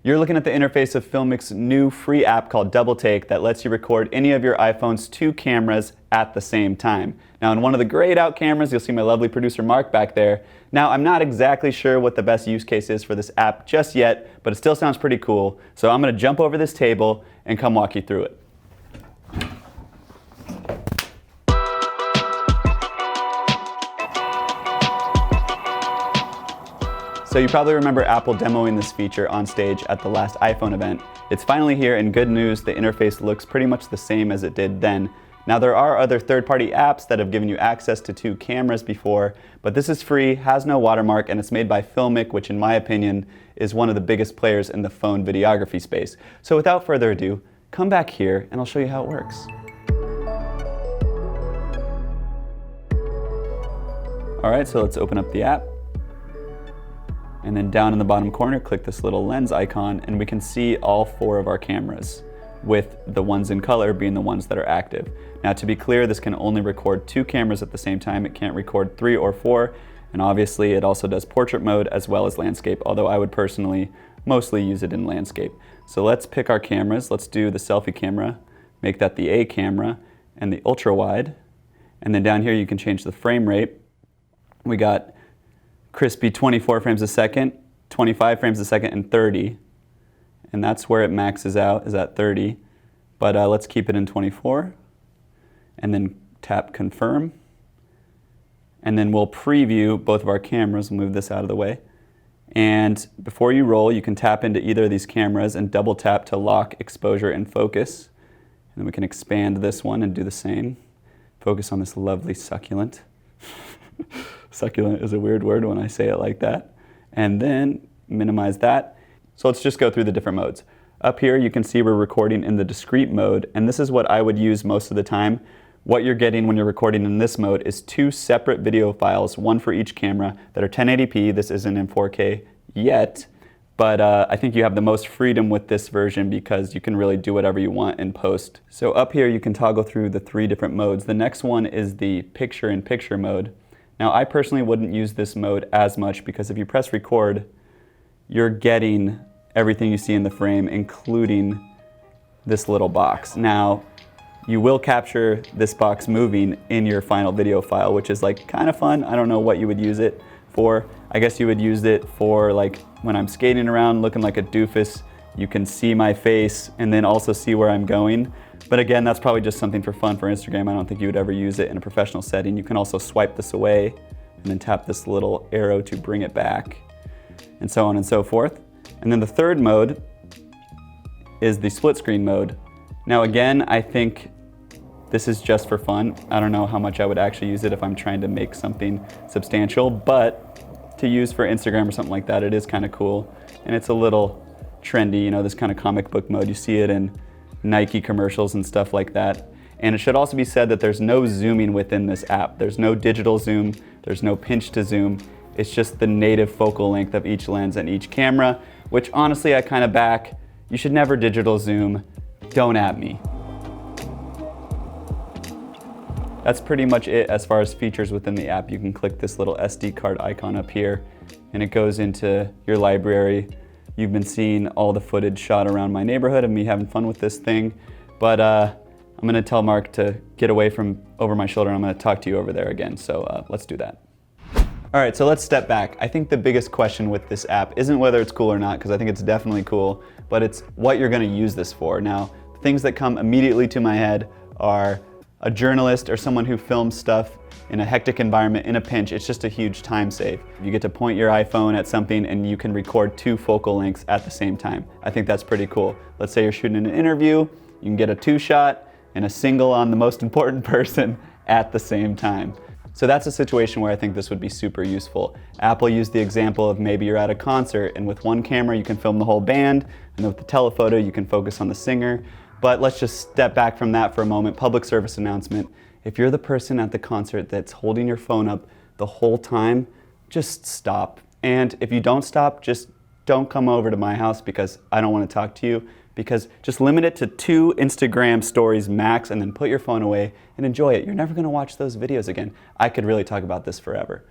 You're looking at the interface of Filmic's new free app called DoubleTake that lets you record any of your iPhone's 2 cameras at the same time. Now in one of the grayed out cameras, you'll see my lovely producer Mark back there. Now I'm not exactly sure what the best use case is for this app just yet, but it still sounds pretty cool. So I'm going to jump over this table and come walk you through it. So you probably remember Apple demoing this feature on stage at the last iPhone event. It's finally here, and good news, the interface looks pretty much the same as it did then. Now there are other third-party apps that have given you access to 2 cameras before, but this is free, has no watermark, and it's made by Filmic, which in my opinion is one of the biggest players in the phone videography space. So without further ado, come back here and I'll show you how it works. Alright, so let's open up the app. And then down in the bottom corner, click this little lens icon, and we can see all 4 of our cameras, with the ones in color being the ones that are active. Now to be clear, this can only record 2 cameras at the same time. It can't record 3 or 4, and obviously it also does portrait mode as well as landscape, although I would personally mostly use it in landscape. So let's pick our cameras. Let's do the selfie camera, make that the A camera, and the ultra wide. And then down here you can change the frame rate. We got crispy 24 frames a second, 25 frames a second, and 30. And that's where it maxes out, is at 30. But let's keep it in 24. And then tap confirm. And then we'll preview both of our cameras. We'll move this out of the way. And before you roll, you can tap into either of these cameras and double tap to lock exposure and focus. And then we can expand this one and do the same. Focus on this lovely succulent. Succulent is a weird word when I say it like that. And then minimize that. So let's just go through the different modes. Up here you can see we're recording in the discrete mode, and this is what I would use most of the time. What you're getting when you're recording in this mode is 2 separate video files, one for each camera, that are 1080p. This isn't in 4K yet, but I think you have the most freedom with this version because you can really do whatever you want in post. So up here you can toggle through the 3 different modes. The next one is the picture-in-picture mode. Now I personally wouldn't use this mode as much because if you press record, you're getting everything you see in the frame, including this little box. Now, you will capture this box moving in your final video file, which is like kind of fun. I don't know what you would use it for. I guess you would use it for like when I'm skating around looking like a doofus, you can see my face and then also see where I'm going. But again, that's probably just something for fun for Instagram. I don't think you would ever use it in a professional setting. You can also swipe this away and then tap this little arrow to bring it back, and so on and so forth. And then the third mode is the split screen mode. Now again, I think this is just for fun. I don't know how much I would actually use it if I'm trying to make something substantial, but to use for Instagram or something like that, it is kind of cool. And it's a little trendy, you know, this kind of comic book mode. You see it in Nike commercials and stuff like that. And it should also be said that there's no zooming within this app. There's no digital zoom, there's no pinch to zoom. It's just the native focal length of each lens and each camera, which honestly I kind of back. You should never digital zoom. Don't at me. That's pretty much it as far as features within the app. You can click this little SD card icon up here and it goes into your library. You've been seeing all the footage shot around my neighborhood of me having fun with this thing, but I'm gonna tell Mark to get away from over my shoulder and I'm gonna talk to you over there again, so let's do that. All right, so let's step back. I think the biggest question with this app isn't whether it's cool or not, because I think it's definitely cool, but it's what you're gonna use this for. Now, things that come immediately to my head are a journalist or someone who films stuff in a hectic environment, in a pinch. It's just a huge time save. You get to point your iPhone at something and you can record 2 focal lengths at the same time. I think that's pretty cool. Let's say you're shooting an interview, you can get a 2-shot and a single on the most important person at the same time. So that's a situation where I think this would be super useful. Apple used the example of maybe you're at a concert and with one camera you can film the whole band, and then with the telephoto you can focus on the singer. But let's just step back from that for a moment. Public service announcement. If you're the person at the concert that's holding your phone up the whole time, just stop. And if you don't stop, just don't come over to my house because I don't want to talk to you. Because just limit it to 2 Instagram stories max and then put your phone away and enjoy it. You're never going to watch those videos again. I could really talk about this forever.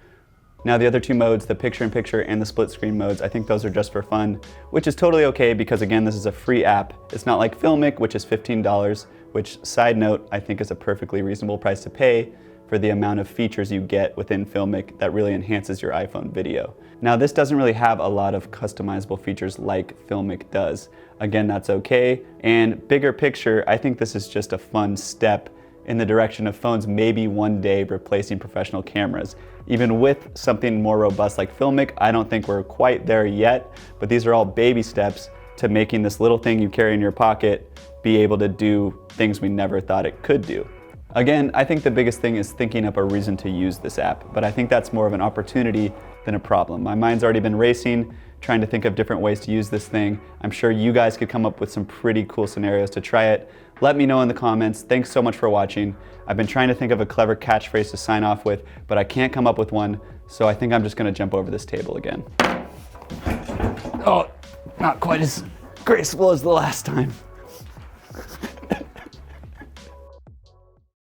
Now the other two modes, the picture-in-picture and the split screen modes, I think those are just for fun, which is totally okay because again, this is a free app. It's not like Filmic, which is $15, which, side note, I think is a perfectly reasonable price to pay for the amount of features you get within Filmic that really enhances your iPhone video. Now this doesn't really have a lot of customizable features like Filmic does. Again, that's okay. And bigger picture, I think this is just a fun step in the direction of phones maybe one day replacing professional cameras. Even with something more robust like Filmic, I don't think we're quite there yet, but these are all baby steps to making this little thing you carry in your pocket be able to do things we never thought it could do. Again, I think the biggest thing is thinking up a reason to use this app, but I think that's more of an opportunity than a problem. My mind's already been racing, trying to think of different ways to use this thing. I'm sure you guys could come up with some pretty cool scenarios to try it. Let me know in the comments. Thanks so much for watching. I've been trying to think of a clever catchphrase to sign off with, but I can't come up with one, so I think I'm just gonna jump over this table again. Oh, not quite as graceful as the last time.